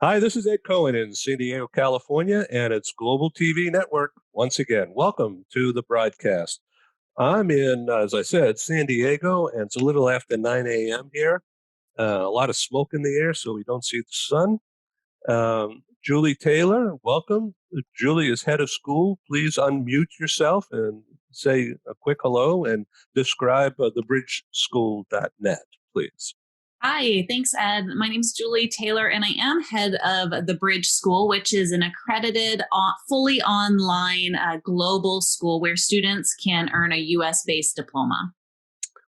Hi, this is Ed Cohen in San Diego, California, and it's Global TV Network. Once again, welcome to the broadcast. I'm in, as I said, San Diego, and it's a little after 9 a.m. here. A lot of smoke in the air, so we don't see the sun. Julie Taylor, welcome. Julie is head of school. Please unmute yourself and say a quick hello and describe thebridgeschool.net, please. Hi, thanks, Ed. My name is Julie Taylor, and I am head of the Bridge School, which is an accredited, fully online global school where students can earn a US-based diploma.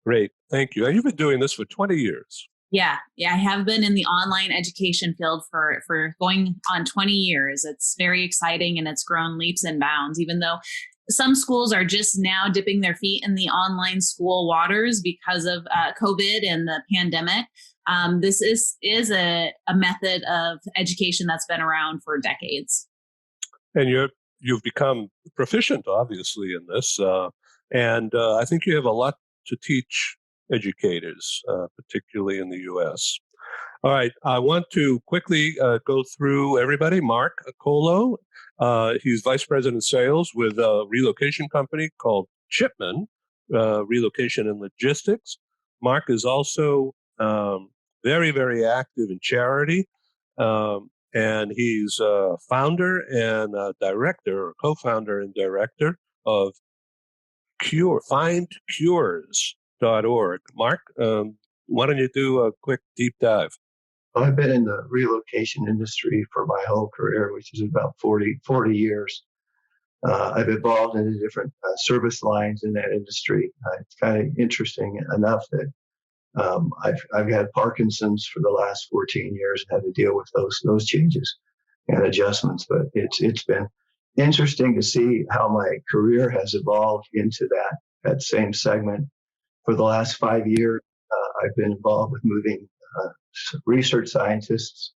Great, thank you. And you've been doing this for 20 years. Yeah, I have been in the online education field for going on 20 years. It's very exciting, and it's grown leaps and bounds, even though some schools are just now dipping their feet in the online school waters because of COVID and the pandemic. This is a method of education that's been around for decades. And you've become proficient, obviously, in this. And I think you have a lot to teach educators, particularly in the U.S. All right, I want to quickly go through everybody. Mark Colo, he's vice president of sales with a relocation company called Chipman Relocation and Logistics. Mark is also very, very active in charity, and he's founder and director, or co-founder and director of FindCures.org. Mark, why don't you do a quick deep dive? I've been in the relocation industry for my whole career, which is about 40 years. I've evolved into different service lines in that industry. It's kind of interesting enough that I've had Parkinson's for the last 14 years and had to deal with those changes and adjustments. But it's been interesting to see how my career has evolved into that same segment. For the last 5 years, I've been involved with moving research scientists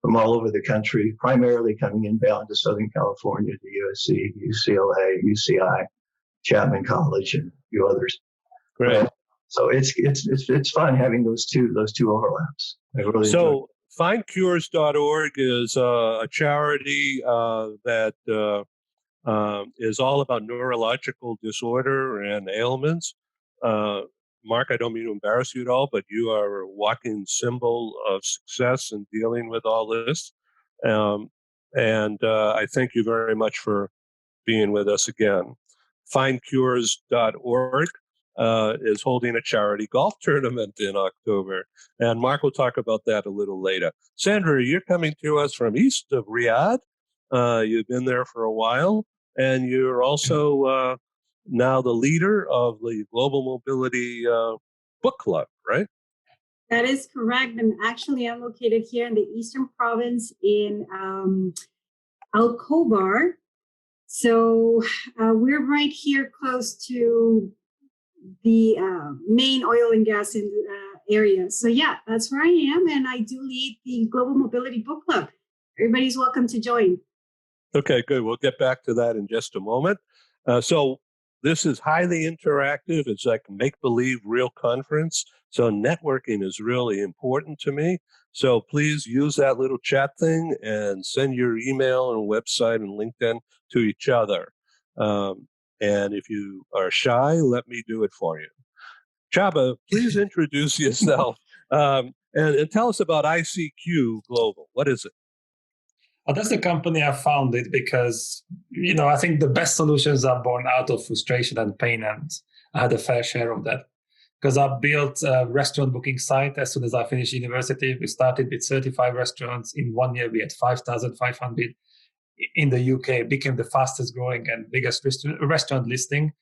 from all over the country, primarily coming inbound to Southern California, to USC, UCLA, UCI, Chapman College, and a few others. Great. So it's fun having those two overlaps. I really so FindCures.org is a charity that is all about neurological disorder and ailments. Mark, I don't mean to embarrass you at all, but you are a walking symbol of success in dealing with all this. And I thank you very much for being with us again. FindCures.org is holding a charity golf tournament in October. And Mark will talk about that a little later. Sandra, you're coming to us from east of Riyadh. You've been there for a while, and you're also now the leader of the Global Mobility Book Club, right? That is correct. And actually, I'm located here in the Eastern Province in Al Khobar. So we're right here close to the main oil and gas area. So yeah, that's where I am. And I do lead the Global Mobility Book Club. Everybody's welcome to join. Okay, good. We'll get back to that in just a moment. So this is highly interactive. It's like a make-believe real conference. So networking is really important to me. So please use that little chat thing and send your email and website and LinkedIn to each other. And if you are shy, let me do it for you. Csaba, please introduce yourself and tell us about ICQ Global. What is it? That's the company I founded because, I think the best solutions are born out of frustration and pain, and I had a fair share of that. Because I built a restaurant booking site as soon as I finished university. We started with 35 restaurants. In 1 year, we had 5,500 in the UK, became the fastest growing and biggest restaurant listing.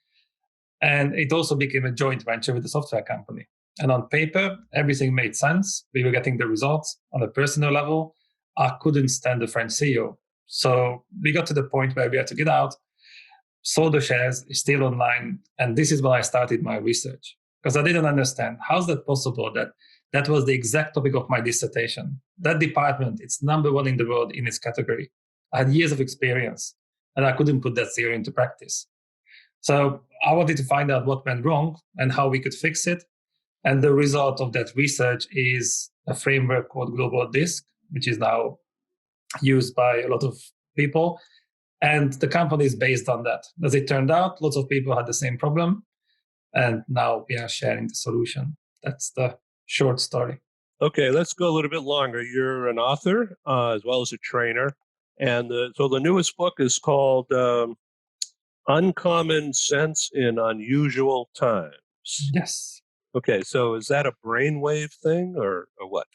And it also became a joint venture with a software company. And on paper, everything made sense. We were getting the results. On a personal level, I couldn't stand the French CEO. So we got to the point where we had to get out, sold the shares, still online. And this is when I started my research, because I didn't understand how's that possible that was the exact topic of my dissertation. That department, it's number one in the world in its category. I had years of experience and I couldn't put that theory into practice. So I wanted to find out what went wrong and how we could fix it. And the result of that research is a framework called Global Disk, which is now used by a lot of people. And the company is based on that. As it turned out, lots of people had the same problem. And now we are sharing the solution. That's the short story. Okay, let's go a little bit longer. You're an author as well as a trainer. And so the newest book is called Uncommon Sense in Unusual Times. Yes. Okay, so is that a brainwave thing or what?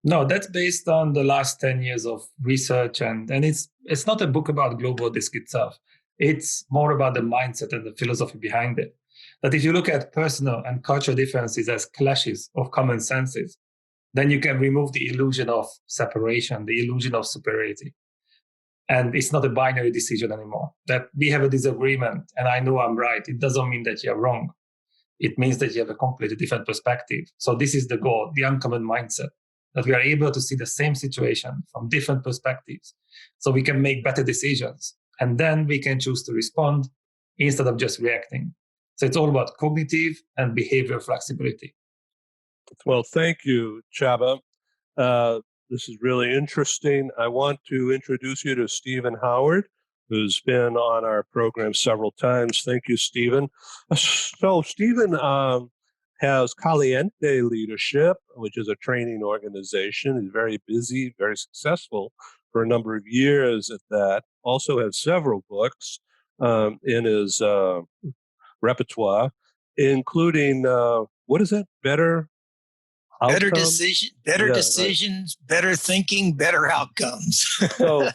No, that's based on the last 10 years of research. And it's not a book about global disk itself. It's more about the mindset and the philosophy behind it. That if you look at personal and cultural differences as clashes of common senses, then you can remove the illusion of separation, the illusion of superiority. And it's not a binary decision anymore. That we have a disagreement and I know I'm right. It doesn't mean that you're wrong. It means that you have a completely different perspective. So this is the goal, the uncommon mindset, that we are able to see the same situation from different perspectives. So we can make better decisions. And then we can choose to respond instead of just reacting. So it's all about cognitive and behavior flexibility. Well, thank you, Csaba. This is really interesting. I want to introduce you to Stephen Howard, who's been on our program several times. Thank you, Stephen. So Stephen has Caliente Leadership, which is a training organization. He's very busy, very successful for a number of years at that. Also has several books in his repertoire, including, what is that? Better decisions, better thinking, better outcomes. So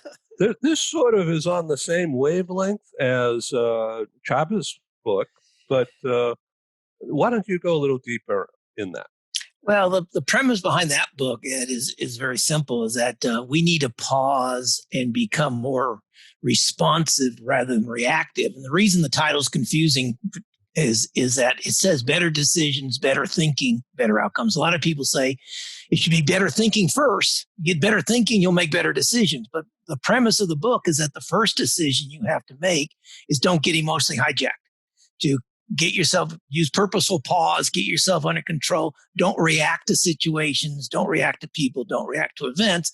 this sort of is on the same wavelength as Csaba's book, but why don't you go a little deeper in that? Well, the premise behind that book, Ed, is very simple, is that we need to pause and become more responsive rather than reactive. And the reason the title is confusing is that it says better decisions, better thinking, better outcomes. A lot of people say it should be better thinking first. You get better thinking, you'll make better decisions. But the premise of the book is that the first decision you have to make is don't get emotionally hijacked. To get yourself, use purposeful pause, get yourself under control. Don't react to situations, don't react to people, don't react to events.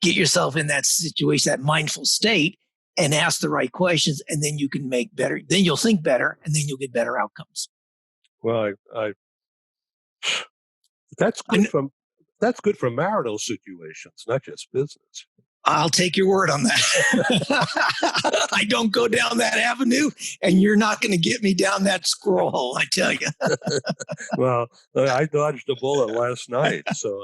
Get yourself in that situation, that mindful state, and ask the right questions, and then you can make better. Then you'll think better, and then you'll get better outcomes. Well, that's good for marital situations, not just business. I'll take your word on that. I don't go down that avenue, and you're not going to get me down that squirrel hole, I tell you. Well, I dodged a bullet last night, so.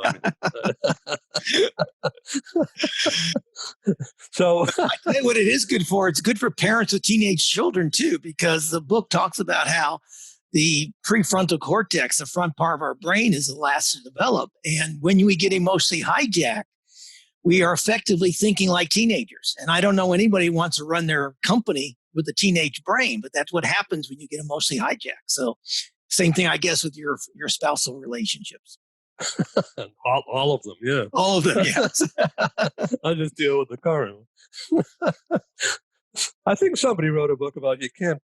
So I tell you what it is good for. It's good for parents with teenage children too, because the book talks about how the prefrontal cortex, the front part of our brain, is the last to develop. And when we get emotionally hijacked, we are effectively thinking like teenagers. And I don't know anybody who wants to run their company with a teenage brain, but that's what happens when you get emotionally hijacked. So same thing, I guess, with your spousal relationships. all of them, yeah. All of them, yes. I just deal with the current one. I think somebody wrote a book about you can't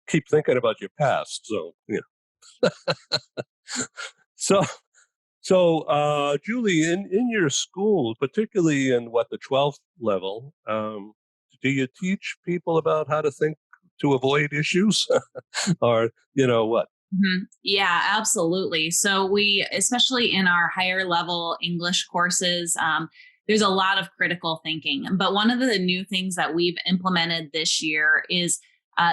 keep thinking about your past. So, So, Julie, in your school, particularly in the 12th level, do you teach people about how to think to avoid issues? Or, what? Mm-hmm. Yeah, absolutely. So we, especially in our higher level English courses, there's a lot of critical thinking. But one of the new things that we've implemented this year is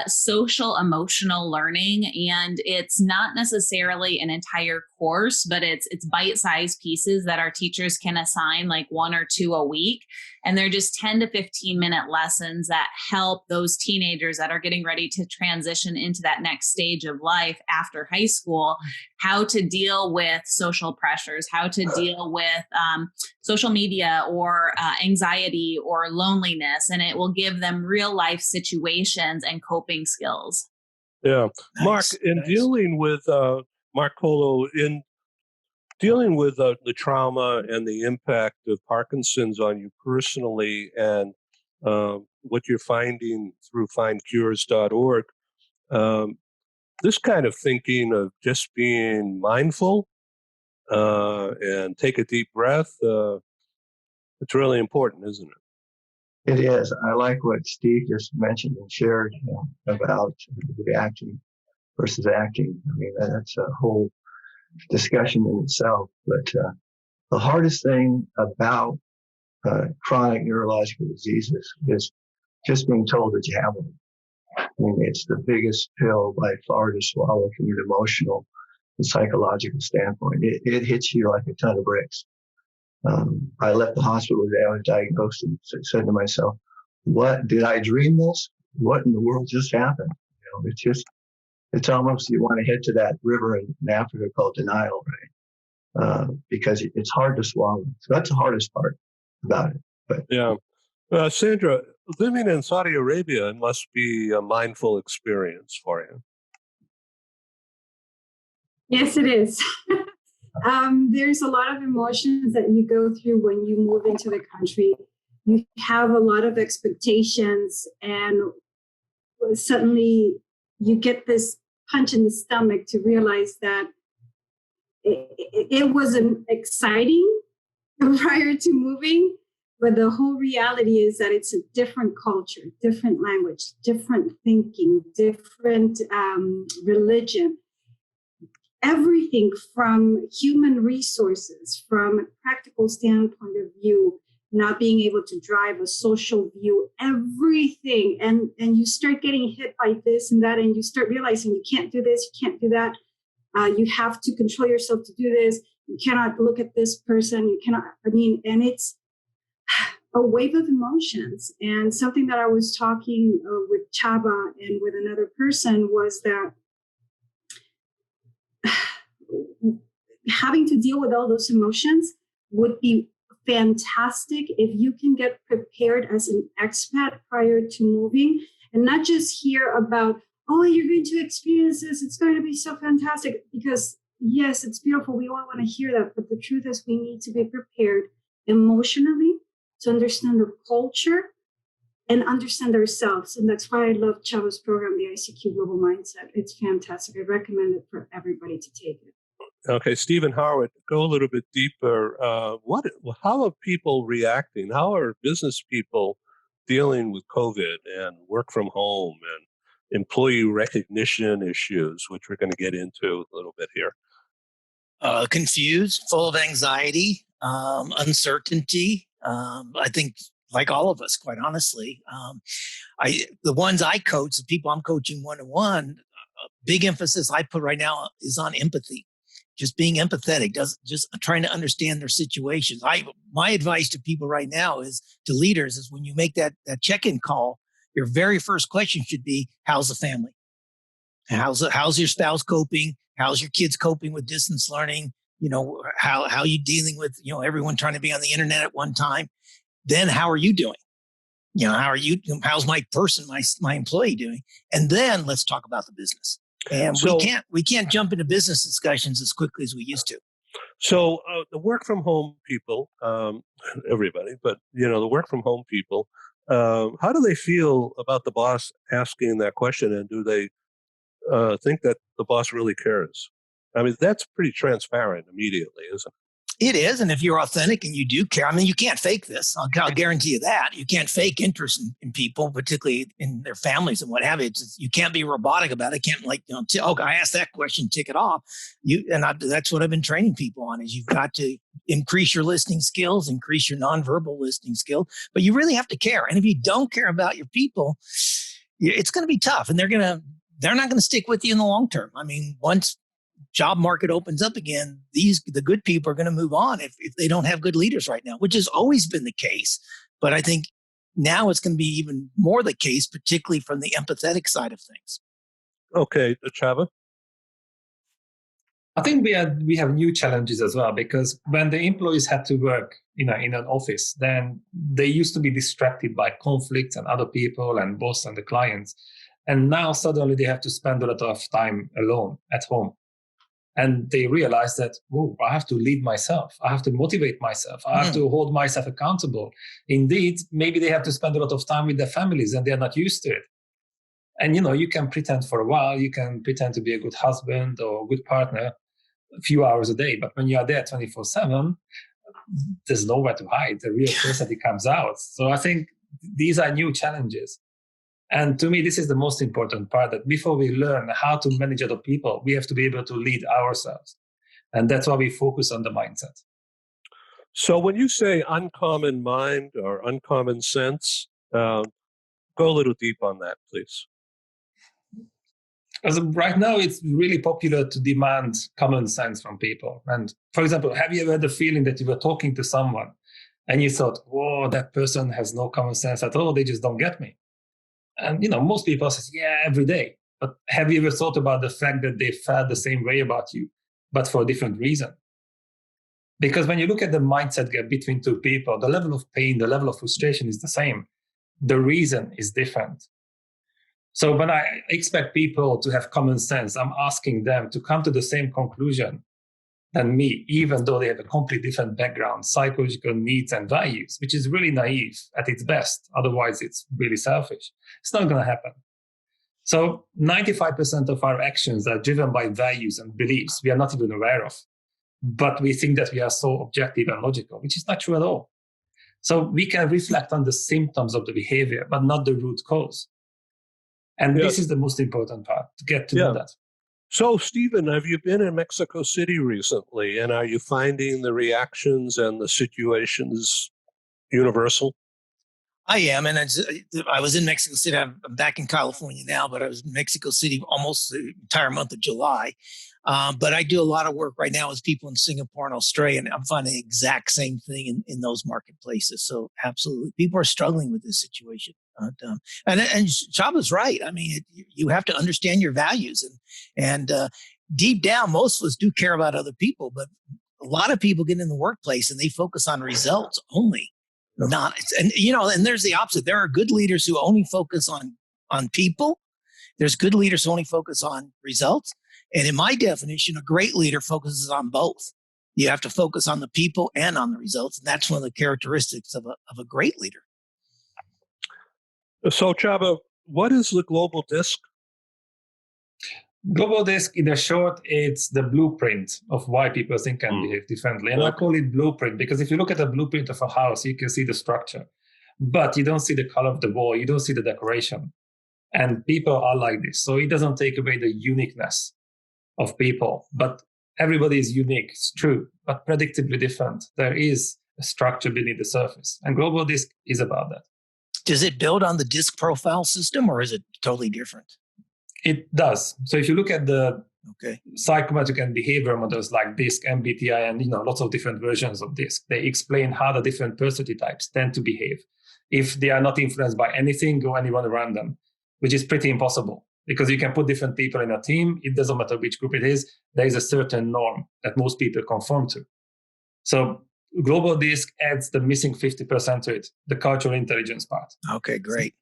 social emotional learning. And it's not necessarily an entire course, but it's bite-sized pieces that our teachers can assign like 1 or 2 a week. And they're just 10 to 15 minute lessons that help those teenagers that are getting ready to transition into that next stage of life after high school, how to deal with social pressures, how to deal with social media or anxiety or loneliness. And it will give them real life situations and coping skills. Yeah. Nice, Mark, in dealing with Mark Colo, in dealing with the trauma and the impact of Parkinson's on you personally, and what you're finding through findcures.org, this kind of thinking of just being mindful and take a deep breath, It's really important, isn't it? It is. I like what Steve just mentioned and shared about reacting versus acting. I mean, that's a whole discussion in itself. But the hardest thing about chronic neurological diseases is just being told that you have them. I mean, it's the biggest pill by far to swallow from an emotional and psychological standpoint. It hits you like a ton of bricks. I left the hospital the day I was diagnosed and said to myself, what, did I dream this? What in the world just happened? It's almost, you want to head to that river in Africa called denial, right? Because it's hard to swallow. So that's the hardest part about it. But yeah. Sandra, living in Saudi Arabia must be a mindful experience for you. Yes, it is. There's a lot of emotions that you go through when you move into the country. You have a lot of expectations, and suddenly you get this punch in the stomach to realize that it wasn't exciting prior to moving, but the whole reality is that it's a different culture, different language, different thinking, different religion. Everything from human resources, from a practical standpoint of view, not being able to drive, a social view, everything. And you start getting hit by this and that, and you start realizing you can't do this, you can't do that. You have to control yourself to do this. You cannot look at this person. You cannot, and it's a wave of emotions. And something that I was talking with Csaba and with another person was that having to deal with all those emotions would be fantastic if you can get prepared as an expat prior to moving and not just hear about, oh, you're going to experience this, it's going to be so fantastic, because yes, it's beautiful, we all want to hear that, but the truth is we need to be prepared emotionally to understand the culture and understand ourselves. And that's why I love Csaba's program, the ICQ Global Mindset. It's fantastic. I recommend it for everybody to take it. Okay, Stephen Howard, go a little bit deeper. How are people reacting? How are business people dealing with COVID and work from home and employee recognition issues, which we're going to get into a little bit here? Confused, full of anxiety, uncertainty. I think, like all of us, quite honestly, the ones I coach, the people I'm coaching one-on-one, big emphasis I put right now is on empathy. Just being empathetic, just trying to understand their situations. My advice to people right now is to leaders is when you make that check-in call, your very first question should be, how's the family? How's your spouse coping? How's your kids coping with distance learning? How are you dealing with, everyone trying to be on the internet at one time? Then how are you doing? How's my employee doing? And then let's talk about the business. And we can't jump into business discussions as quickly as we used to. So the work from home people, everybody, but the work from home people, how do they feel about the boss asking that question, and do they think that the boss really cares? I mean, that's pretty transparent immediately, isn't it? It is. And if you're authentic and you do care, I mean, you can't fake this. I'll guarantee you that. You can't fake interest in people, particularly in their families and what have you. You can't be robotic about it. Can't I asked that question, tick it off. That's what I've been training people on, is you've got to increase your listening skills, increase your nonverbal listening skill, but you really have to care. And if you don't care about your people, it's going to be tough, and they're not going to stick with you in the long term. I mean, once job market opens up again, the good people are going to move on if they don't have good leaders right now, which has always been the case. But I think now it's going to be even more the case, particularly from the empathetic side of things. Okay, Csaba? I think we have new challenges as well, because when the employees had to work in an office, then they used to be distracted by conflicts and other people and boss and the clients. And now suddenly they have to spend a lot of time alone at home. And they realize that, I have to lead myself. I have to motivate myself. I have to hold myself accountable. Indeed, maybe they have to spend a lot of time with their families and they're not used to it. And, you can pretend for a while. You can pretend to be a good husband or a good partner a few hours a day. But when you are there 24/7, there's nowhere to hide. The real personality comes out. So I think these are new challenges. And to me, this is the most important part, that before we learn how to manage other people, we have to be able to lead ourselves. And that's why we focus on the mindset. So when you say uncommon mind or uncommon sense, go a little deep on that, please. Because right now, it's really popular to demand common sense from people. And for example, have you ever had the feeling that you were talking to someone and you thought, whoa, that person has no common sense at all. They just don't get me. And, most people say, yeah, every day. But have you ever thought about the fact that they felt the same way about you, but for a different reason? Because when you look at the mindset gap between two people, the level of pain, the level of frustration is the same. The reason is different. So when I expect people to have common sense, I'm asking them to come to the same conclusion than me, even though they have a completely different background, psychological needs and values, which is really naive at its best. Otherwise, it's really selfish. It's not going to happen. So 95% of our actions are driven by values and beliefs we are not even aware of. But we think that we are so objective and logical, which is not true at all. So we can reflect on the symptoms of the behavior, but not the root cause. And this is the most important part, to get to know that. So, Stephen, have you been in Mexico City recently, and are you finding the reactions and the situations universal? I am, and I was in Mexico City. I'm back in California now, but I was in Mexico City almost the entire month of July. But I do a lot of work right now with people in Singapore and Australia, and I'm finding the exact same thing in those marketplaces. So absolutely, people are struggling with this situation. And Csaba's right. I mean, you have to understand your values, and deep down, most of us do care about other people, but a lot of people get in the workplace and they focus on results only. And there's the opposite. There are good leaders who only focus on people. There's good leaders who only focus on results. And in my definition, a great leader focuses on both. You have to focus on the people and on the results. And that's one of the characteristics of a great leader. So, Csaba, what is the global disc? Global disc, in a short, it's the blueprint of why people think and behave differently. And I call it blueprint because if you look at the blueprint of a house, you can see the structure, but you don't see the color of the wall. You don't see the decoration. And people are like this. So it doesn't take away the uniqueness of people, but everybody is unique. It's true, but predictably different. There is a structure beneath the surface. And global disc is about that. Does it build on the disc profile system or is it totally different? It does. So if you look at the psychometric and behavior models like DISC, MBTI, and lots of different versions of DISC, they explain how the different personality types tend to behave. If they are not influenced by anything or anyone around them, which is pretty impossible because you can put different people in a team. It doesn't matter which group it is. There is a certain norm that most people conform to. So global disc adds the missing 50% to it, the cultural intelligence part. Okay, great.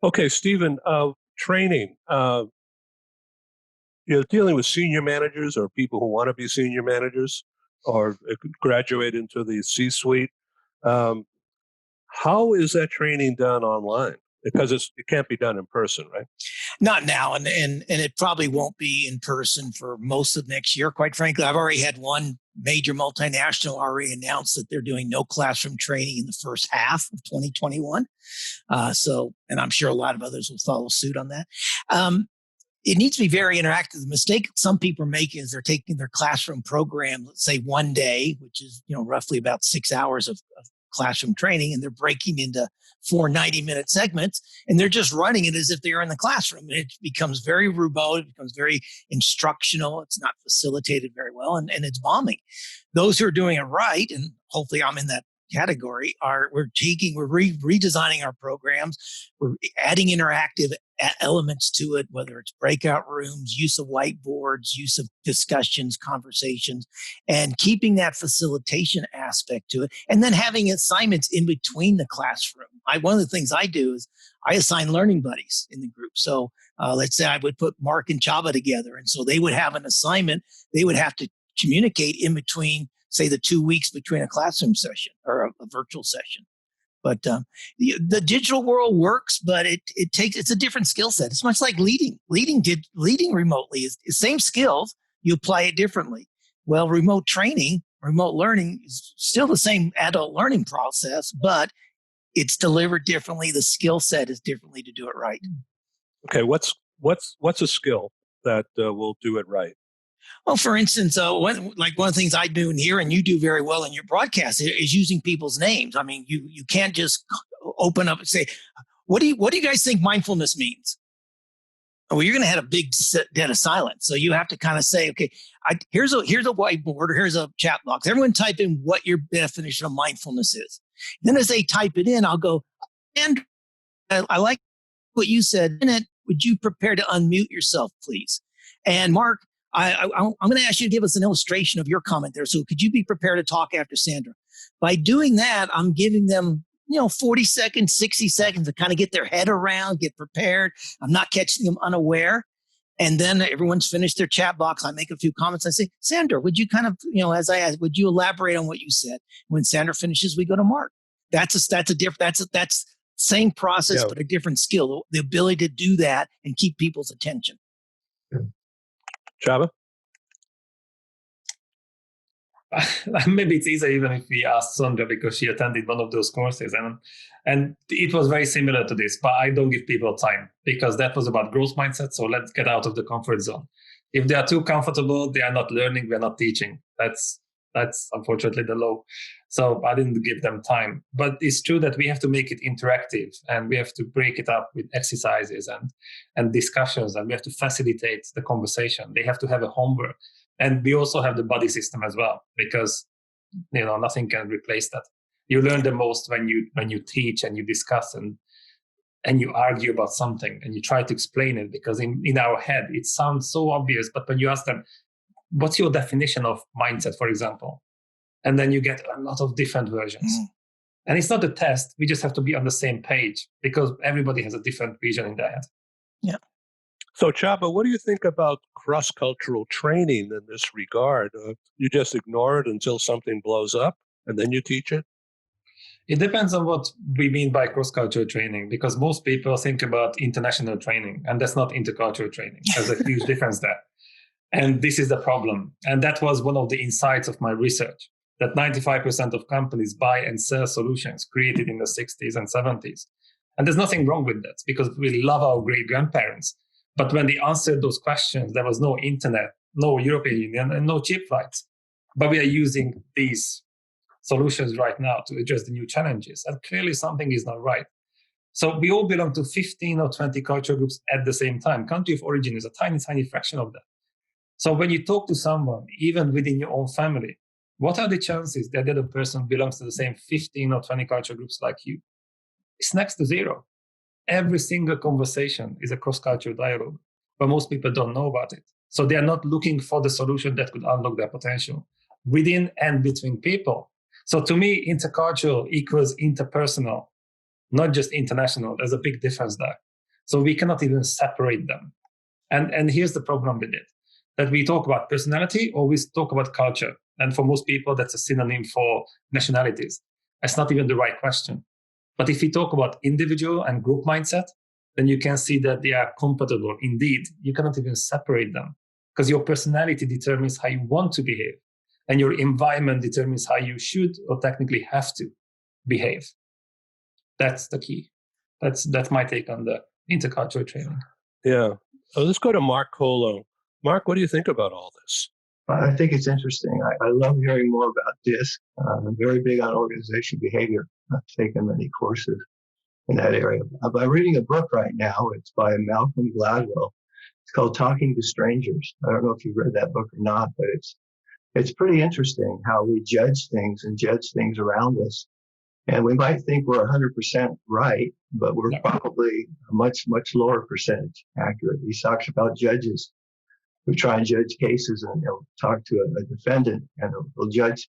Okay, Stephen, training. You're dealing with senior managers or people who want to be senior managers or graduate into the C-suite. How is that training done online? Because it can't be done in person, right? Not now, and it probably won't be in person for most of next year. Quite frankly, I've already had one major multinational already announce that they're doing no classroom training in the first half of 2021. And I'm sure a lot of others will follow suit on that. It needs to be very interactive. The mistake some people are making is they're taking their classroom program, let's say one day, which is roughly about 6 hours of classroom training, and they're breaking into 4 90-minute segments, and they're just running it as if they're in the classroom. And it becomes very robotic, it becomes very instructional. It's not facilitated very well, and it's bombing. Those who are doing it right, and hopefully I'm in that category, we're redesigning our programs. We're adding interactive elements to it, whether it's breakout rooms, use of whiteboards, use of discussions, conversations, and keeping that facilitation aspect to it. And then having assignments in between the classroom. One of the things I do is I assign learning buddies in the group. So let's say I would put Mark and Csaba together. And so they would have an assignment. They would have to communicate in between, say, the 2 weeks between a classroom session or a virtual session. But the digital world works, but it's a different skill set. It's much like leading. Leading remotely is the same skills. You apply it differently. Well, remote training remote learning is still the same adult learning process, but it's delivered differently. The skill set is differently to do it right. Okay, what's a skill that will do it right? Well, for instance, one of the things I do in here, and you do very well in your broadcast, is using people's names. I mean, you can't just open up and say, "What do you guys think mindfulness means?" Well, you're going to have a big dead of silence. So you have to kind of say, "Okay, here's a whiteboard, or here's a chat box. Everyone type in what your definition of mindfulness is." Then as they type it in, I'll go, "And I like what you said. In it, would you prepare to unmute yourself, please?" And Mark, I'm going to ask you to give us an illustration of your comment there. So could you be prepared to talk after Sandra? By doing that, I'm giving them, 40 seconds, 60 seconds to kind of get their head around, get prepared. I'm not catching them unaware. And then everyone's finished their chat box. I make a few comments. I say, Sandra, would you kind of, as I asked, would you elaborate on what you said? When Sandra finishes, we go to Mark. That's same process, but a different skill, the ability to do that and keep people's attention. Csaba? Maybe it's easier even if we ask Sandra, because she attended one of those courses, and it was very similar to this, but I don't give people time, because that was about growth mindset. So let's get out of the comfort zone. If they are too comfortable, they are not learning, we are not teaching. That's unfortunately the law. So I didn't give them time. But it's true that we have to make it interactive, and we have to break it up with exercises and discussions, and we have to facilitate the conversation. They have to have a homework. And we also have the buddy system as well, because nothing can replace that. You learn the most when you teach and you discuss and you argue about something and you try to explain it, because in our head it sounds so obvious, but when you ask them, what's your definition of mindset, for example? And then you get a lot of different versions. And it's not a test. We just have to be on the same page, because everybody has a different vision in their head. Yeah. So, Csaba, what do you think about cross-cultural training in this regard? You just ignore it until something blows up, and then you teach it? It depends on what we mean by cross-cultural training, because most people think about international training, and that's not intercultural training. There's a huge difference there. And this is the problem. And that was one of the insights of my research, that 95% of companies buy and sell solutions created in the 60s and 70s. And there's nothing wrong with that, because we love our great-grandparents. But when they answered those questions, there was no internet, no European Union, and no cheap flights. But we are using these solutions right now to address the new challenges. And clearly something is not right. So we all belong to 15 or 20 culture groups at the same time. Country of origin is a tiny, tiny fraction of that. So when you talk to someone, even within your own family, what are the chances that the other person belongs to the same 15 or 20 culture groups like you? It's next to zero. Every single conversation is a cross-cultural dialogue, but most people don't know about it. So they are not looking for the solution that could unlock their potential within and between people. So to me, intercultural equals interpersonal, not just international. There's a big difference there. So we cannot even separate them. And here's the problem with it, that we talk about personality or we talk about culture. And for most people, that's a synonym for nationalities. That's not even the right question. But if we talk about individual and group mindset, then you can see that they are compatible. Indeed, you cannot even separate them, because your personality determines how you want to behave, and your environment determines how you should or technically have to behave. That's the key. That's my take on the intercultural training. Yeah. So let's go to Mark Colo. Mark, what do you think about all this? I think it's interesting. I love hearing more about DISC. I'm very big on organization behavior. I've taken many courses in that area. I'm reading a book right now. It's by Malcolm Gladwell. It's called Talking to Strangers. I don't know if you've read that book or not, but it's pretty interesting how we judge things and judge things around us. And we might think we're 100% right, but we're probably a much, much lower percentage accurate. He talks about judges who try and judge cases, and they'll talk to a defendant, and they'll judge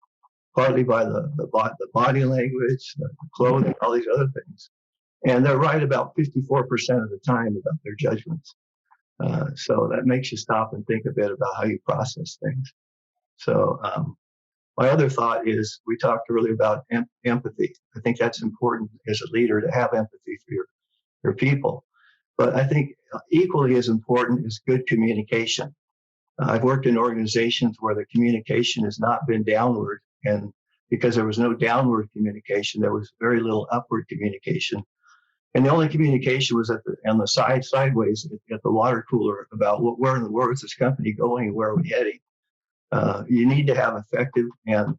partly by the body language, the clothing, all these other things. And they're right about 54% of the time about their judgments. So that makes you stop and think a bit about how you process things. So my other thought is, we talked earlier about empathy. I think that's important as a leader, to have empathy for your people. But I think equally as important is good communication. I've worked in organizations where the communication has not been downward, And because there was no downward communication, there was very little upward communication. And the only communication was on the sideways at the water cooler about where in the world is this company going and where are we heading. You need to have effective and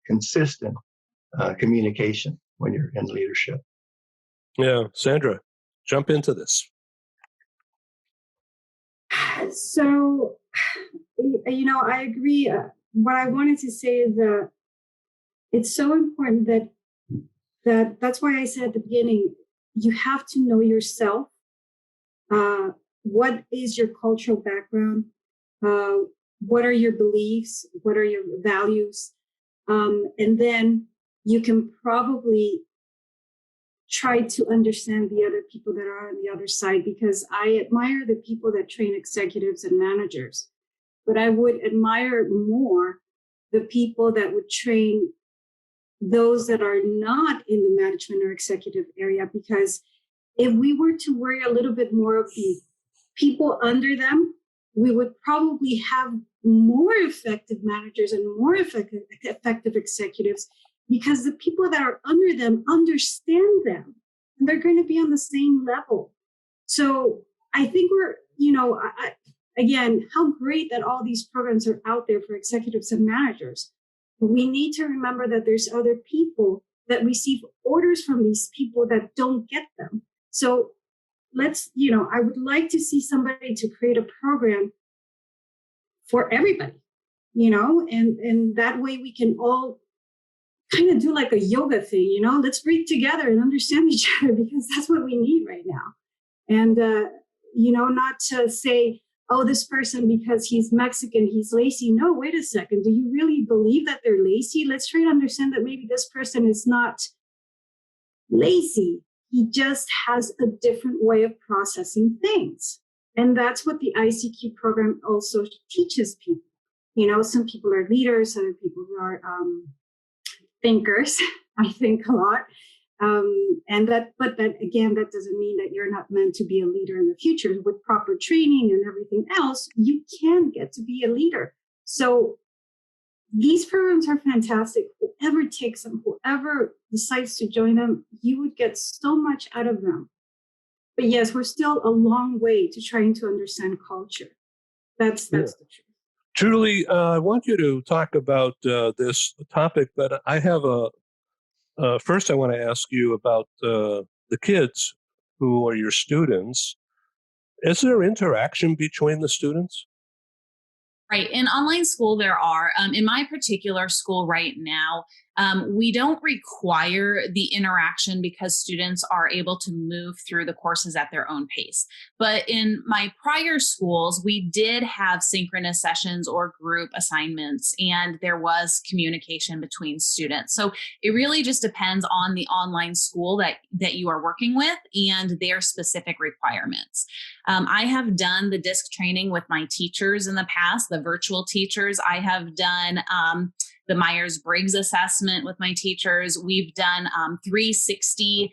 consistent communication when you're in leadership. Yeah, Sandra, jump into this. So, I agree. What I wanted to say is that it's so important that's why I said at the beginning, you have to know yourself. What is your cultural background? What are your beliefs? What are your values? And then you can probably try to understand the other people that are on the other side, because I admire the people that train executives and managers, but I would admire more the people that would train those that are not in the management or executive area, because if we were to worry a little bit more of the people under them, we would probably have more effective managers and more effective executives, because the people that are under them understand them and they're going to be on the same level. So I think we're, again, how great that all these programs are out there for executives and managers. We need to remember that there's other people that receive orders from these people that don't get them. So let's, I would like to see somebody to create a program for everybody, and that way we can all kind of do like a yoga thing, let's breathe together and understand each other, because that's what we need right now. And, not to say, oh, this person, because he's Mexican, he's lazy. No, wait a second. Do you really believe that they're lazy? Let's try to understand that maybe this person is not lazy. He just has a different way of processing things. And that's what the ICQ program also teaches people. Some people are leaders, other people are thinkers. I think a lot. But that doesn't mean that you're not meant to be a leader in the future. With proper training and everything else, you can get to be a leader. So these programs are fantastic. Whoever takes them, whoever decides to join them, you would get so much out of them. But yes, we're still a long way to trying to understand culture. That's the truth. Julie, I want you to talk about this topic, but I have first I want to ask you about the kids who are your students. Is there interaction between the students? Right. In online school, there are. In my particular school right now, we don't require the interaction because students are able to move through the courses at their own pace. But in my prior schools, we did have synchronous sessions or group assignments, and there was communication between students. So it really just depends on the online school that you are working with and their specific requirements. I have done the DISC training with my teachers in the past, the virtual teachers. I have done the Myers-Briggs assessment with my teachers. We've done 360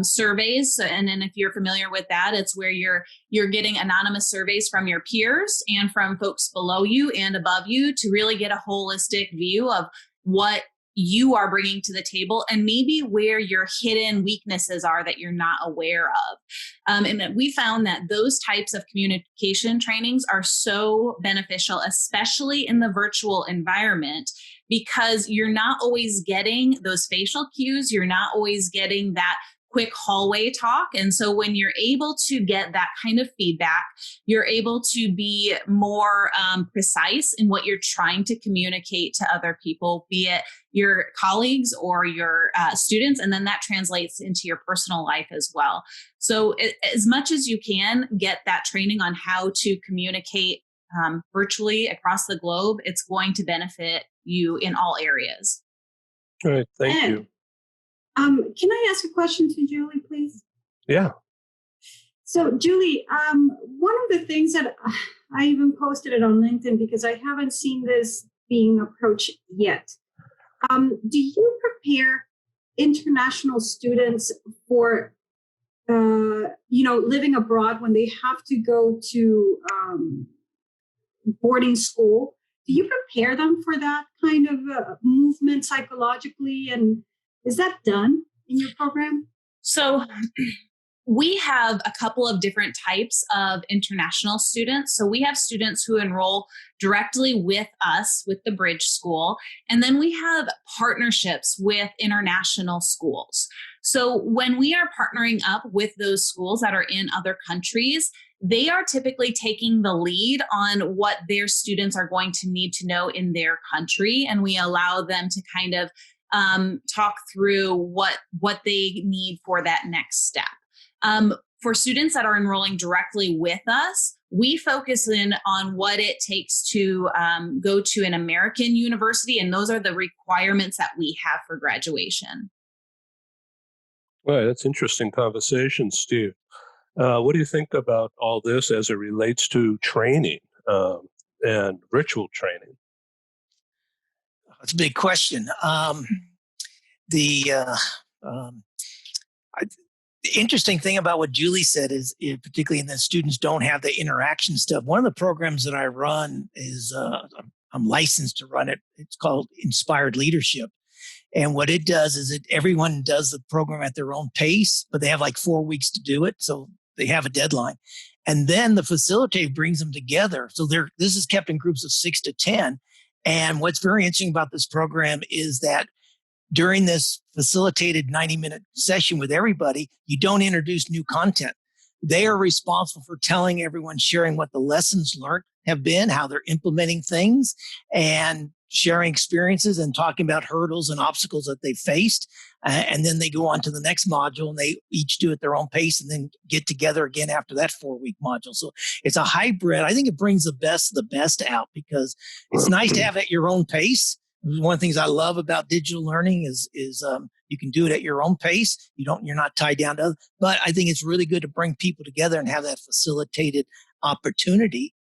surveys. And then if you're familiar with that, it's where you're getting anonymous surveys from your peers and from folks below you and above you to really get a holistic view of what you are bringing to the table and maybe where your hidden weaknesses are that you're not aware of. And we found that those types of communication trainings are so beneficial, especially in the virtual environment, because you're not always getting those facial cues. You're not always getting that quick hallway talk. And so when you're able to get that kind of feedback, you're able to be more precise in what you're trying to communicate to other people, be it your colleagues or your students. And then that translates into your personal life as well. So as much as you can get that training on how to communicate virtually across the globe, it's going to benefit you in all areas. All right. Thank you. Can I ask a question to Julie, please? Yeah. So, Julie, one of the things that I even posted it on LinkedIn because I haven't seen this being approached yet. Do you prepare international students for, living abroad when they have to go to boarding school? do you prepare them for that kind of movement psychologically? And is that done in your program? So we have a couple of different types of international students. So we have students who enroll directly with us, with the Bridge School, and then we have partnerships with international schools. So when we are partnering up with those schools that are in other countries, they are typically taking the lead on what their students are going to need to know in their country, and we allow them to kind of talk through what they need for that next step. For students that are enrolling directly with us, we focus in on what it takes to go to an American university, and those are the requirements that we have for graduation. Well, that's interesting conversation, Steve. What do you think about all this as it relates to training and virtual training? That's a big question. The interesting thing about what Julie said is, particularly in the students don't have the interaction stuff. One of the programs that I run is I'm licensed to run it. It's called Inspired Leadership. And what it does is everyone does the program at their own pace, but they have like 4 weeks to do it. So they have a deadline. And then the facilitator brings them together. So this is kept in groups of 6 to 10. And what's very interesting about this program is that during this facilitated 90-minute session with everybody, you don't introduce new content. They are responsible for telling everyone, sharing what the lessons learned have been, how they're implementing things, and sharing experiences and talking about hurdles and obstacles that they faced. And then they go on to the next module and they each do it at their own pace and then get together again after that 4-week module. So it's a hybrid. I think it brings the best out because it's nice to have it at your own pace. One of the things I love about digital learning is you can do it at your own pace. You're not tied down to others. But I think it's really good to bring people together and have that facilitated opportunity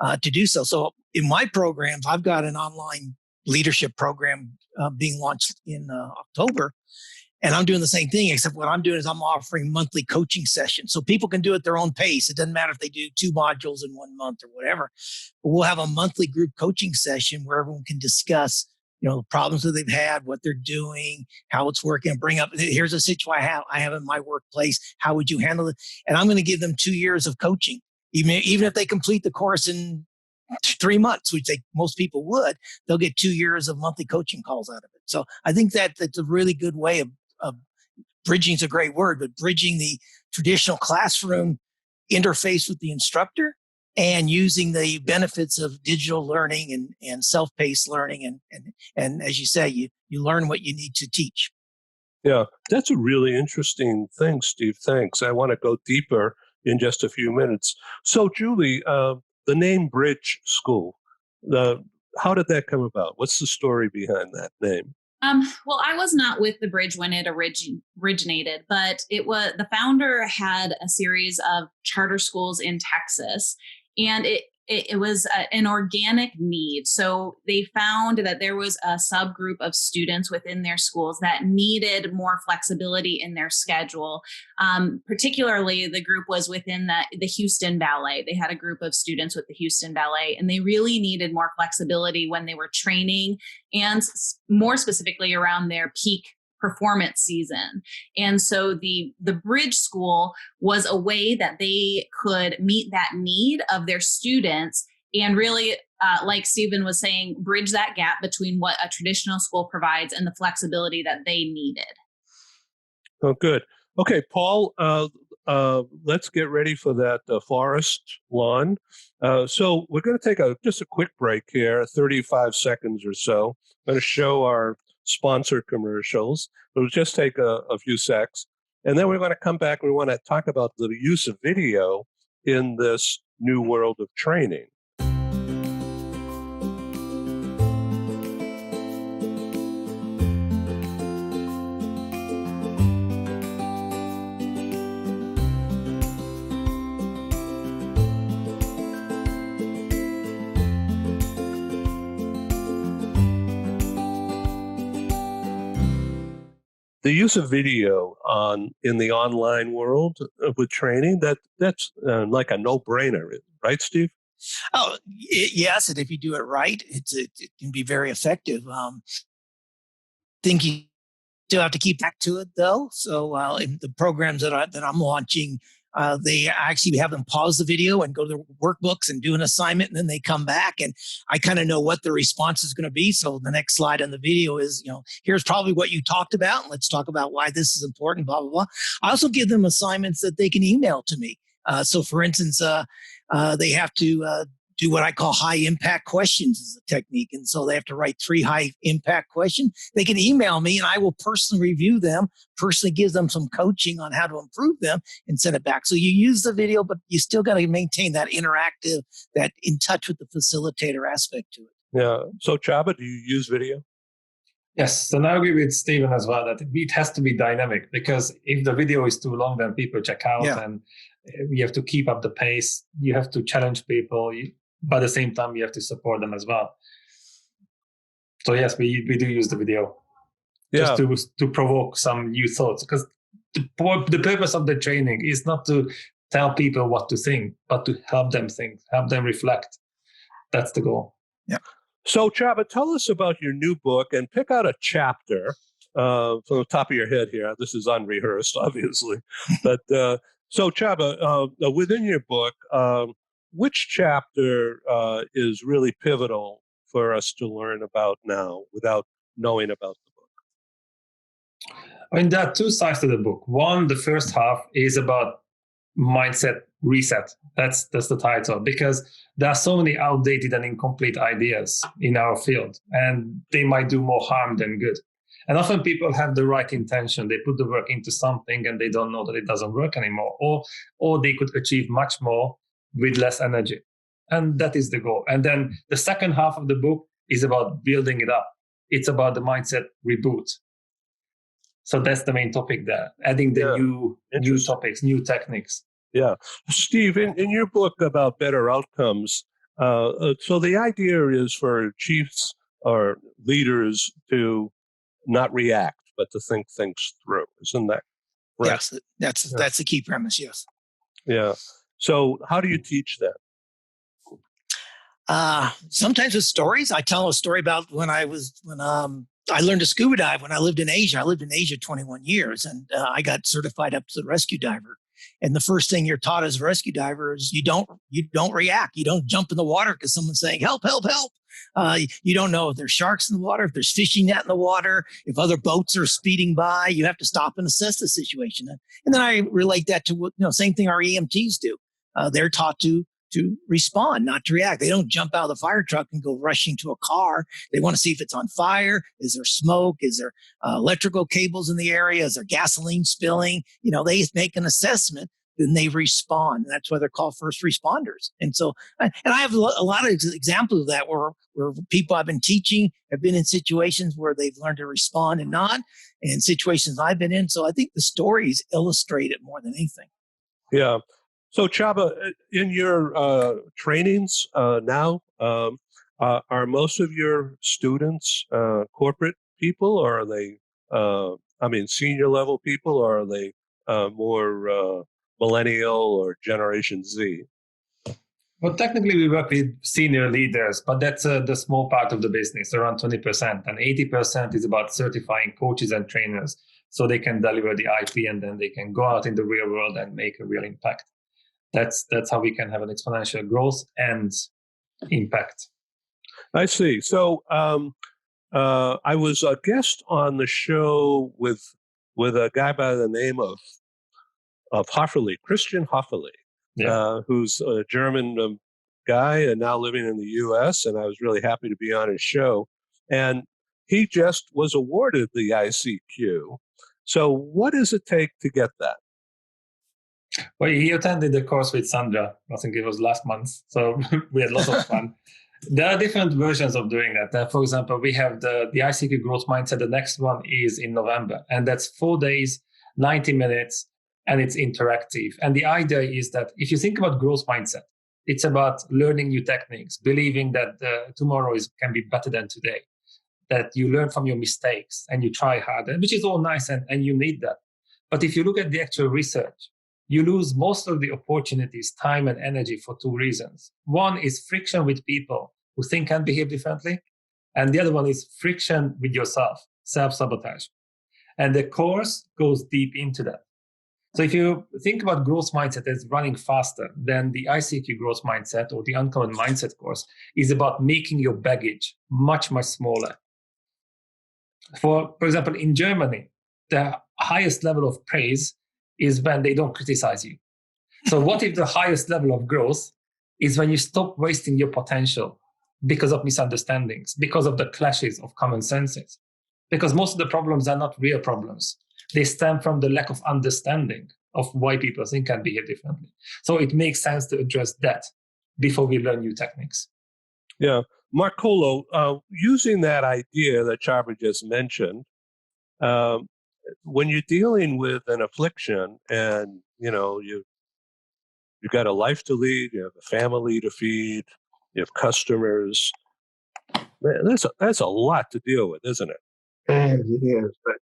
to do so. So in my programs, I've got an online leadership program being launched in October. And I'm doing the same thing, except what I'm doing is I'm offering monthly coaching sessions. So people can do it at their own pace. It doesn't matter if they do 2 modules in 1 month or whatever. But we'll have a monthly group coaching session where everyone can discuss the problems that they've had, what they're doing, how it's working, and bring up, here's a situation I have in my workplace. How would you handle it? And I'm going to give them 2 years of coaching. Even if they complete the course in 3 months, which most people would, they'll get 2 years of monthly coaching calls out of it. So I think that's a really good way of bridging is a great word, but bridging the traditional classroom interface with the instructor and using the benefits of digital learning and self-paced learning. And as you say, you learn what you need to teach. Yeah, that's a really interesting thing, Steve. Thanks. I want to go deeper in just a few minutes. So, Julie, the name Bridge School, how did that come about? What's the story behind that name? Well, I was not with the Bridge when it originated, but the founder had a series of charter schools in Texas, and it was an organic need. So they found that there was a subgroup of students within their schools that needed more flexibility in their schedule. Particularly, the group was within the Houston Ballet. They had a group of students with the Houston Ballet, and they really needed more flexibility when they were training, and more specifically around their peak performance season. And so the Bridge School was a way that they could meet that need of their students and really, like Stephen was saying, bridge that gap between what a traditional school provides and the flexibility that they needed. Oh, good. Okay, Paul, let's get ready for that forest lawn. So we're going to take just a quick break here, 35 seconds or so. I'm going to show our sponsor commercials. It'll just take a few secs. And then we're going to come back and we want to talk about the use of video in this new world of training. The use of video in the online world with training, that's like a no-brainer, right, Steve? Oh, yes, and if you do it right, it can be very effective. Think you still have to keep back to it though. So in the programs that I'm launching, they actually have them pause the video and go to their workbooks and do an assignment, and then they come back, and I kind of know what the response is going to be. So the next slide on the video is, here's probably what you talked about, and let's talk about why this is important, blah, blah, blah. I also give them assignments that they can email to me. So for instance, they have to do what I call high impact questions as a technique. And so they have to write 3 high impact questions. They can email me and I will personally review them, personally give them some coaching on how to improve them and send it back. So you use the video, but you still got to maintain that interactive, that in touch with the facilitator aspect to it. Yeah. So Csaba, do you use video? Yes, and I agree with Stephen as well that it has to be dynamic, because if the video is too long, then people check out, and you have to keep up the pace. You have to challenge people, but at the same time, you have to support them as well. So yes, we do use the video just to provoke some new thoughts, because the purpose of the training is not to tell people what to think, but to help them think, help them reflect. That's the goal. Yeah. So, Csaba, tell us about your new book and pick out a chapter from the top of your head here. This is unrehearsed, obviously. But so, Csaba, within your book, which chapter is really pivotal for us to learn about now without knowing about the book? I mean, there are 2 sides to the book. One, the first half is about mindset reset. That's the title, because there are so many outdated and incomplete ideas in our field, and they might do more harm than good. And often people have the right intention. They put the work into something and they don't know that it doesn't work anymore, or they could achieve much more with less energy. And that is the goal. And then the second half of the book is about building it up. It's about the mindset reboot. So that's the main topic there, adding the new topics, new techniques. Yeah. Steve, in your book about better outcomes, so the idea is for chiefs or leaders to not react, but to think things through. Isn't that right? Yes, that's the key premise, yes. Yeah. So how do you teach that? Sometimes with stories. I tell a story about when I learned to scuba dive when I lived in Asia. I lived in Asia 21 years, and I got certified up to the rescue diver. And the first thing you're taught as a rescue diver is you don't react. You don't jump in the water because someone's saying, help, help, help. You don't know if there's sharks in the water, if there's fishing net in the water, if other boats are speeding by. You have to stop and assess the situation. And then I relate that to same thing our EMTs do. They're taught to respond, not to react. They don't jump out of the fire truck and go rushing to a car. They want to see if it's on fire. Is there smoke? Is there electrical cables in the area? Is there gasoline spilling? They make an assessment, then they respond. And that's why they're called first responders. And so, and I have a lot of examples of that where people I've been teaching have been in situations where they've learned to respond and not, and situations I've been in. So I think the stories illustrate it more than anything. Yeah. So, Csaba, in your trainings now, are most of your students corporate people, or are they, senior level people, or are they more millennial or Generation Z? Well, technically, we work with senior leaders, but that's the small part of the business, around 20%. And 80% is about certifying coaches and trainers so they can deliver the IP, and then they can go out in the real world and make a real impact. That's how we can have an exponential growth and impact. I see. So I was a guest on the show with a guy by the name of Hofferle, Christian Hofferle, who's a German guy and now living in the U.S., and I was really happy to be on his show. And he just was awarded the ICQ. So what does it take to get that? Well, he attended the course with Sandra. I think it was last month. So we had lots of fun. There are different versions of doing that. For example, we have the ICQ Growth Mindset. The next one is in November. And that's 4 days, 90 minutes, and it's interactive. And the idea is that if you think about growth mindset, it's about learning new techniques, believing that tomorrow can be better than today, that you learn from your mistakes and you try harder, which is all nice and you need that. But if you look at the actual research, you lose most of the opportunities, time, and energy for two reasons. One is friction with people who think and behave differently. And the other one is friction with yourself, self-sabotage. And the course goes deep into that. So if you think about growth mindset as running faster, then the ICQ growth mindset or the uncommon mindset course is about making your baggage much, much smaller. For example, in Germany, the highest level of praise is when they don't criticize you. So what if the highest level of growth is when you stop wasting your potential because of misunderstandings, because of the clashes of common senses? Because most of the problems are not real problems. They stem from the lack of understanding of why people think and behave differently. So it makes sense to address that before we learn new techniques. Yeah. Marcolo, using that idea that Csaba just mentioned, when you're dealing with an affliction and, you've got a life to lead, you have a family to feed, you have customers, man, that's a lot to deal with, isn't it? It is. But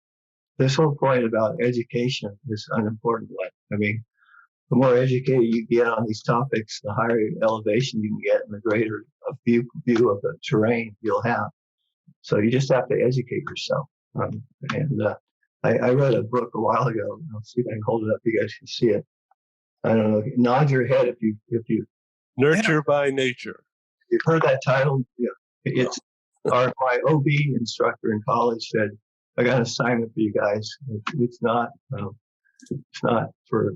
this whole point about education is an important one. I mean, the more educated you get on these topics, the higher elevation you can get and the greater view of the terrain you'll have. So you just have to educate yourself. I read a book a while ago. I'll see if I can hold it up. You guys can see it. I don't know. Nod your head if you Nurture by Nature. You've heard that title. Yeah, it's my OB instructor in college said, "I got an assignment for you guys. It's not for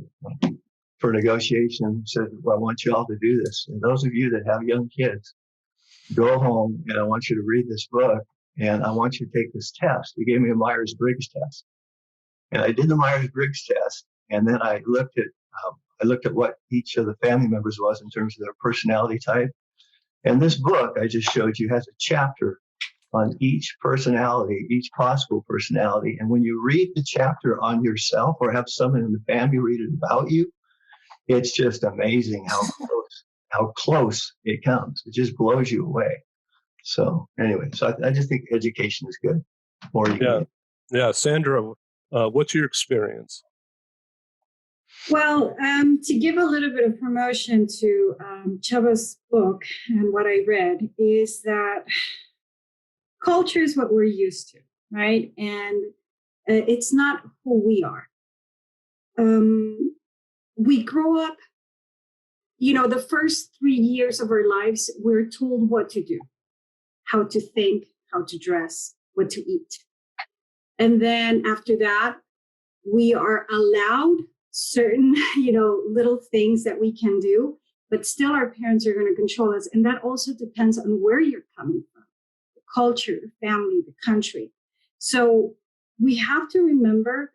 negotiation." Said, "Well, I want you all to do this. And those of you that have young kids, go home and I want you to read this book and I want you to take this test." He gave me a Myers-Briggs test, and I did the Myers-Briggs test, and then I looked at what each of the family members was in terms of their personality type. And this book I just showed you has a chapter on each personality, each possible personality. And when you read the chapter on yourself or have someone in the family read it about you, it's just amazing how close it comes. It just blows you away. So anyway, I just think education is good. Yeah. Sandra, what's your experience? Well, to give a little bit of promotion to Csaba's book and what I read is that culture is what we're used to, right? And it's not who we are. We grow up, the first 3 years of our lives, we're told what to do, how to think, how to dress, what to eat. And then after that, we are allowed certain, little things that we can do, but still our parents are going to control us. And that also depends on where you're coming from, the culture, the family, the country. So we have to remember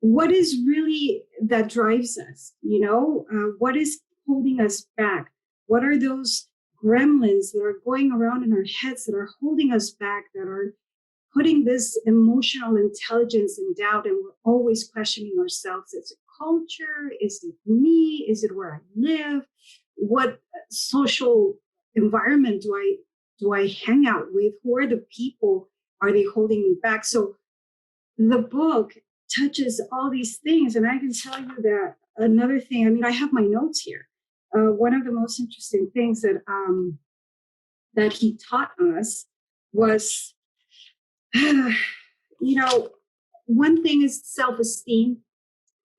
what is really that drives us, what is holding us back? What are those gremlins that are going around in our heads that are holding us back, that are putting this emotional intelligence in doubt, and we're always questioning ourselves. Is it culture? Is it me? Is it where I live? What social environment do I hang out with? Who are the people? Are they holding me back? So the book touches all these things. And I can tell you that another thing, I have my notes here. One of the most interesting things that he taught us was, one thing is self-esteem.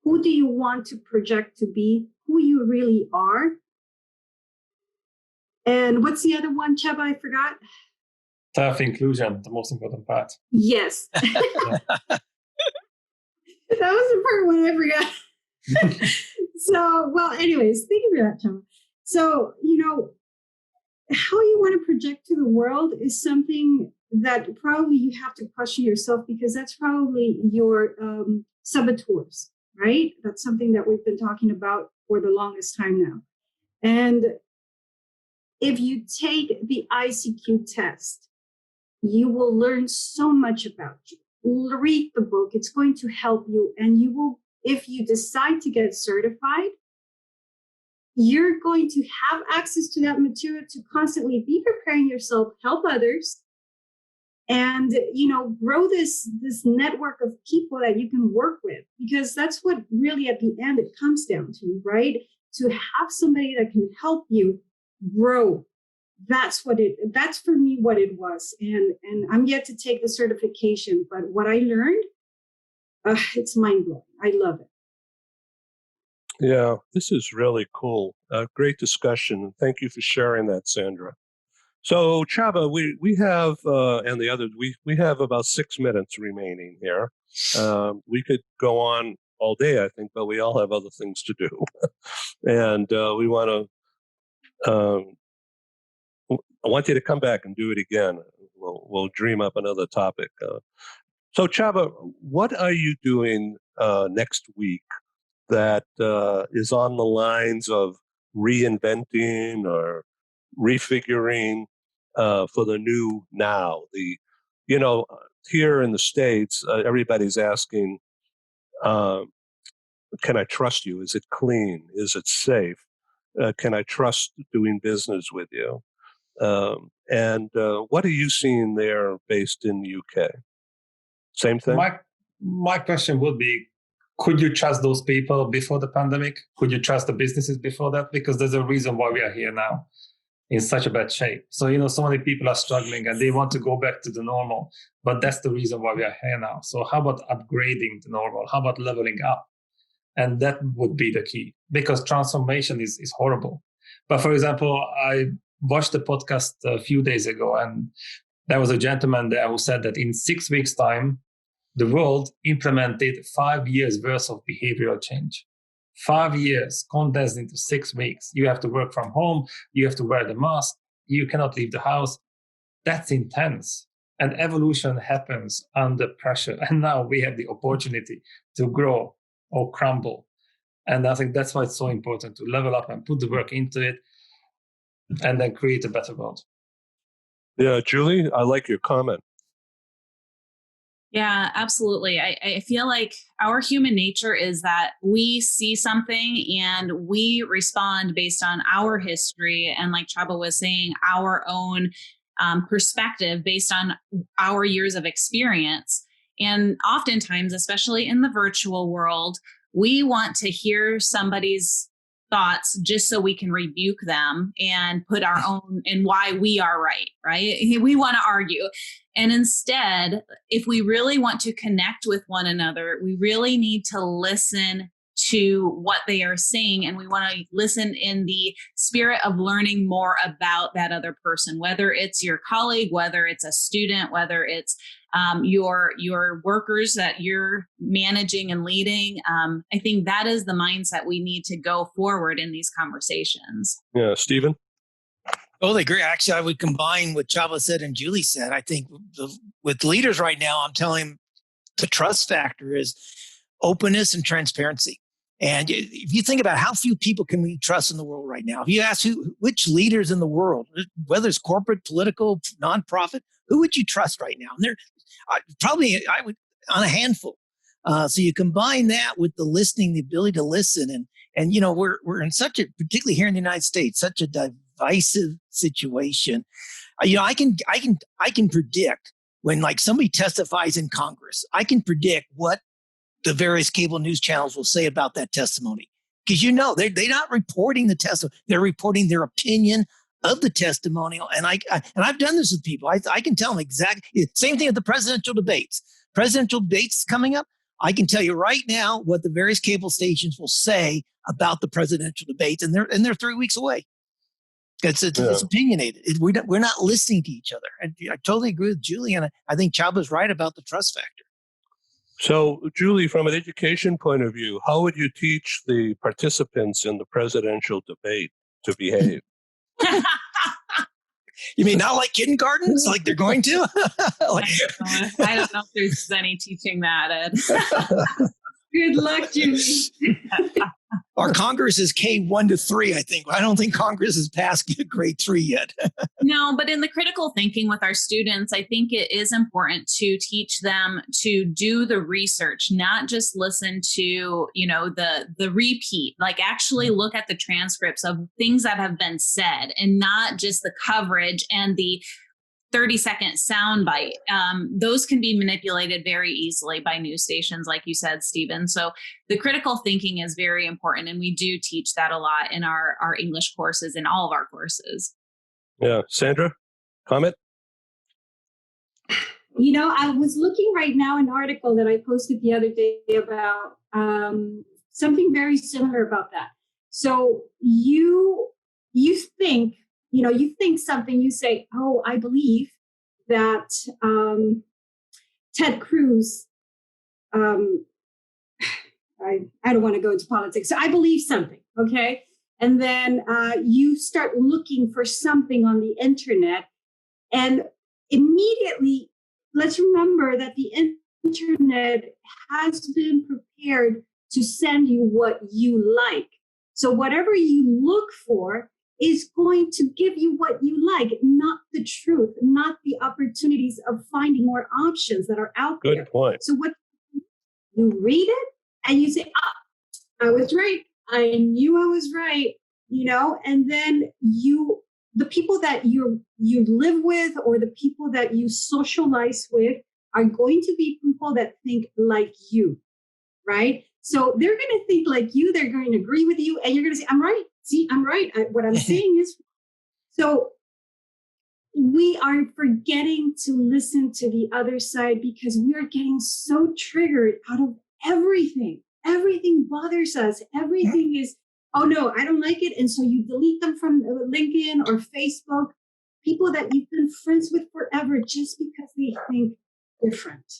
Who do you want to project to be? Who you really are? And what's the other one, Csaba? I forgot. Self-inclusion, the most important part. Yes. That was the part when I forgot. So, well, anyways, thank you for that, Csaba. So, how you want to project to the world is something that probably you have to question yourself, because that's probably your saboteurs, right? That's something that we've been talking about for the longest time now. And if you take the ICQ test, you will learn so much about you. Read the book. It's going to help you. And you will, if you decide to get certified, you're going to have access to that material to constantly be preparing yourself, help others, and grow this network of people that you can work with, because that's what really at the end it comes down to, right? To have somebody that can help you grow. That's for me what it was. And I'm yet to take the certification, but what I learned, it's mind blowing. I love it. Yeah, this is really cool. Great discussion. Thank you for sharing that, Sandra. So, Csaba, we have, and the others, we have about 6 minutes remaining here. We could go on all day, I think, but we all have other things to do. And we want to, I want you to come back and do it again. We'll dream up another topic. So, Csaba, what are you doing next week that is on the lines of reinventing or refiguring for the new now? Here in the States, everybody's asking, can I trust you? Is it clean? Is it safe? Can I trust doing business with you? And what are you seeing there based in the UK? Same thing? My question would be, could you trust those people before the pandemic? Could you trust the businesses before that? Because there's a reason why we are here now in such a bad shape. So, so many people are struggling and they want to go back to the normal, but that's the reason why we are here now. So how about upgrading the normal? How about leveling up? And that would be the key, because transformation is horrible. But for example, I watched the podcast a few days ago, and there was a gentleman there who said that in 6 weeks' time, the world implemented 5 years worth of behavioral change. 5 years condensed into 6 weeks. You have to work from home. You have to wear the mask. You cannot leave the house. That's intense. And evolution happens under pressure. And now we have the opportunity to grow or crumble. And I think that's why it's so important to level up and put the work into it and then create a better world. Yeah, Julie, I like your comment. Yeah, absolutely. I feel like our human nature is that we see something and we respond based on our history. And like Csaba was saying, our own perspective based on our years of experience. And oftentimes, especially in the virtual world, we want to hear somebody's thoughts just so we can rebuke them and put our own and why we are right? We want to argue. And instead, if we really want to connect with one another, we really need to listen to what they are saying. And we want to listen in the spirit of learning more about that other person, whether it's your colleague, whether it's a student, whether it's your workers that you're managing and leading. I think that is the mindset we need to go forward in these conversations. Yeah, Stephen? Totally agree. Actually, I would combine what Csaba said and Julie said. I think with leaders right now, I'm telling them the trust factor is openness and transparency. And if you think about how few people can we trust in the world right now, if you ask which leaders in the world, whether it's corporate, political, nonprofit, who would you trust right now? And they're probably, I would, on a handful. So you combine that with the listening, the ability to listen, and we're in such a, particularly here in the United States, such a divisive situation. I can predict when like somebody testifies in Congress, I can predict what the various cable news channels will say about that testimony, because they're not reporting the testimony; they're reporting their opinion of the testimonial. And I've done this with people. I can tell them exactly. Same thing at the presidential debates. Presidential debates coming up. I can tell you right now what the various cable stations will say about the presidential debates, and they're 3 weeks away. It's opinionated. We're not listening to each other. And I totally agree with Julie, and I think Csaba's right about the trust factor. So, Julie, from an education point of view, how would you teach the participants in the presidential debate to behave? You mean not like kindergarten? It's like they're going to? I don't know if there's any teaching that, Ed. Good luck, Julie. Our Congress is K1 to 3, I think. I don't think Congress has passed grade 3 yet. No, but in the critical thinking with our students, I think it is important to teach them to do the research, not just listen to, the repeat, like actually look at the transcripts of things that have been said and not just the coverage and the 30-second soundbite. Those can be manipulated very easily by news stations, like you said, Stephen. So the critical thinking is very important, and we do teach that a lot in our English courses, in all of our courses. Yeah. Sandra, comment? I was looking right now an article that I posted the other day about something very similar about that. So you think, you think something, you say, oh, I believe that Ted Cruz, I don't want to go into politics. So I believe something, okay? And then you start looking for something on the internet, and immediately, let's remember that the internet has been prepared to send you what you like. So whatever you look for is going to give you what you like, not the truth, not the opportunities of finding more options that are out there. Good point. So what you read it and you say, I was right. I knew I was right, and then the people that you live with or the people that you socialize with are going to be people that think like you, right? So they're going to think like you, they're going to agree with you, and you're going to say, I'm right. See, I'm right. What I'm saying is, so we are forgetting to listen to the other side because we are getting so triggered out of everything. Everything bothers us. Everything is, oh no, I don't like it. And so you delete them from LinkedIn or Facebook, people that you've been friends with forever just because they think different.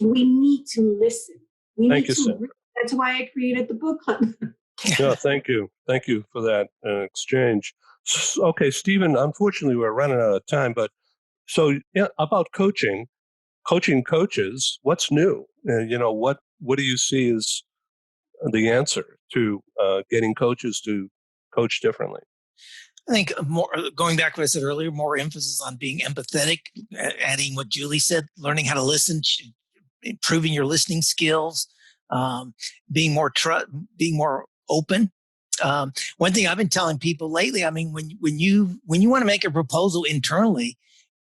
We need to listen. Thank you, Sam. That's why I created the book club. No, thank you. Thank you for that exchange. Okay, Stephen, unfortunately, we're running out of time, but so about coaching coaches, what's new? What do you see as the answer to getting coaches to coach differently? I think more, going back to what I said earlier, more emphasis on being empathetic, adding what Julie said, learning how to listen, improving your listening skills, being more open. One thing I've been telling people lately, I mean, when you want to make a proposal internally,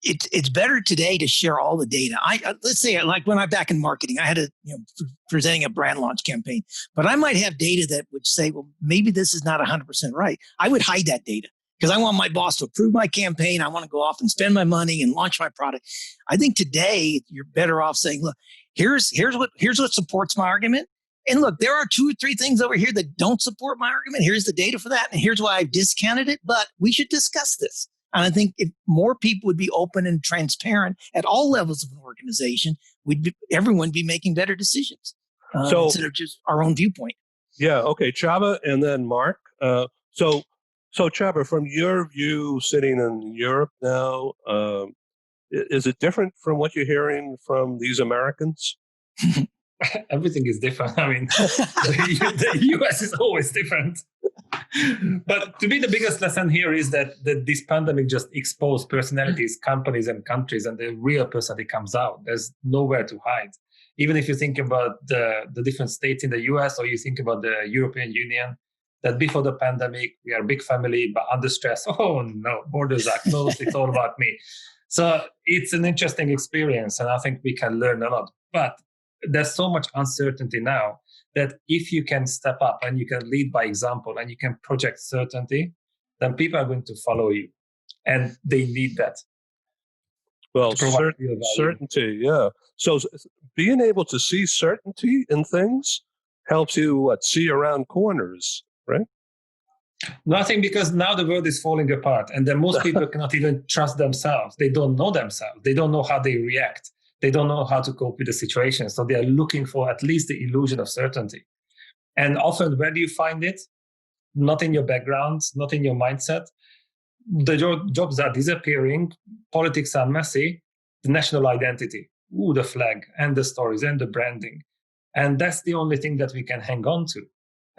it's better today to share all the data. Let's say, like when I'm back in marketing, I had presenting a brand launch campaign, but I might have data that would say, well, maybe this is not 100% right. I would hide that data because I want my boss to approve my campaign. I want to go off and spend my money and launch my product. I think today you're better off saying, look, here's what supports my argument. And look, there are 2 or 3 things over here that don't support my argument. Here's the data for that. And here's why I've discounted it, but we should discuss this. And I think if more people would be open and transparent at all levels of an organization, everyone be making better decisions instead of just our own viewpoint. Yeah. Okay. Csaba and then Mark. So Csaba, from your view sitting in Europe now, is it different from what you're hearing from these Americans? Everything is different. I mean, the US is always different. But to me, the biggest lesson here is that this pandemic just exposed personalities, companies, and countries, and the real personality comes out. There's nowhere to hide. Even if you think about the different states in the US, or you think about the European Union, that before the pandemic, we are a big family, but under stress, oh no, borders are closed, it's all about me. So it's an interesting experience, and I think we can learn a lot. But there's so much uncertainty now that if you can step up and you can lead by example and you can project certainty, then people are going to follow you. And they need that. Well, certainty, yeah. So being able to see certainty in things helps you see around corners, right? Nothing, because now the world is falling apart, and then most people cannot even trust themselves. They don't know themselves. They don't know how they react. They don't know how to cope with the situation. So they are looking for at least the illusion of certainty. And often, where do you find it? Not in your background, not in your mindset. The jobs are disappearing. Politics are messy. The national identity, the flag and the stories and the branding. And that's the only thing that we can hang on to.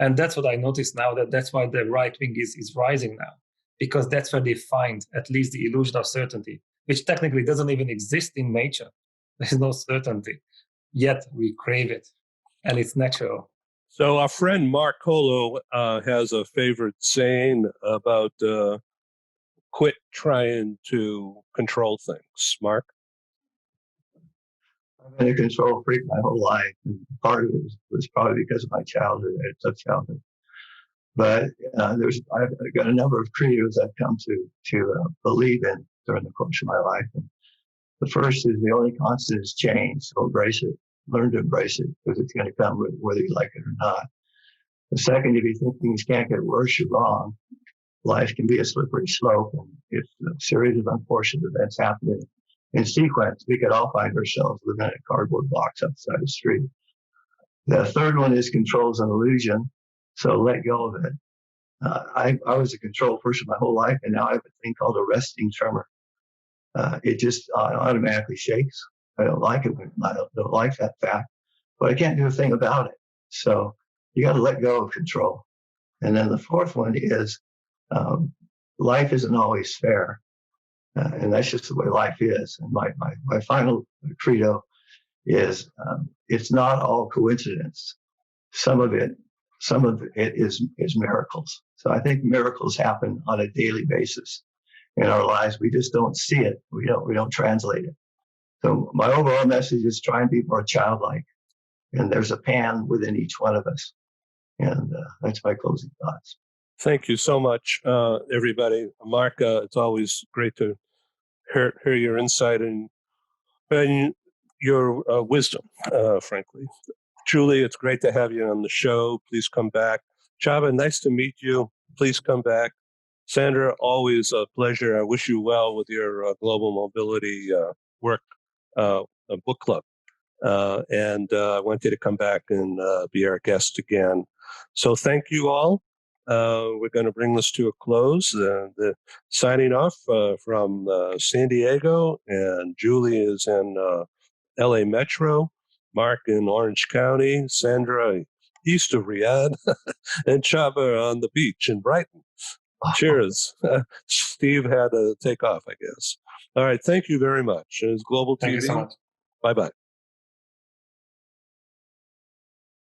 And that's what I notice now, that's why the right wing is rising now, because that's where they find at least the illusion of certainty, which technically doesn't even exist in nature. There's no certainty, yet we crave it, and it's natural. So our friend Mark Colo has a favorite saying about quit trying to control things? Mark? I've been a control freak my whole life, and part of it was probably because of my childhood. I had a tough childhood. But I've got a number of credos I've come to believe in during the course of my life. And the first is the only constant is change. So embrace it, learn to embrace it, because it's going to come whether you like it or not. The second, if you think things can't get worse, you're wrong. Life can be a slippery slope, and if a series of unfortunate events happen in sequence, we could all find ourselves living in a cardboard box outside the street. The third one is control is an illusion, so let go of it. I was a control person my whole life, and now I have a thing called a resting tremor. It just automatically shakes. I don't like it. I don't like that fact, but I can't do a thing about it. So you got to let go of control. And then the fourth one is life isn't always fair. And that's just the way life is. And my final credo is it's not all coincidence. Some of it is miracles. So I think miracles happen on a daily basis in our lives. We just don't see it. We don't translate it. So my overall message is try and be more childlike. And there's a pan within each one of us. And that's my closing thoughts. Thank you so much, everybody. Mark, it's always great to hear your insight and your wisdom, frankly. Julie, it's great to have you on the show. Please come back. Csaba, nice to meet you. Please come back. Sandra, always a pleasure. I wish you well with your global mobility work book club. And I want you to come back and be our guest again. So thank you all. We're going to bring this to a close. Signing off from San Diego, and Julie is in LA Metro, Mark in Orange County, Sandra east of Riyadh, and Csaba on the beach in Brighton. Cheers. Steve had to take off, I guess. All right. Thank you very much. It's Global TV. Thank you so much. Bye-bye.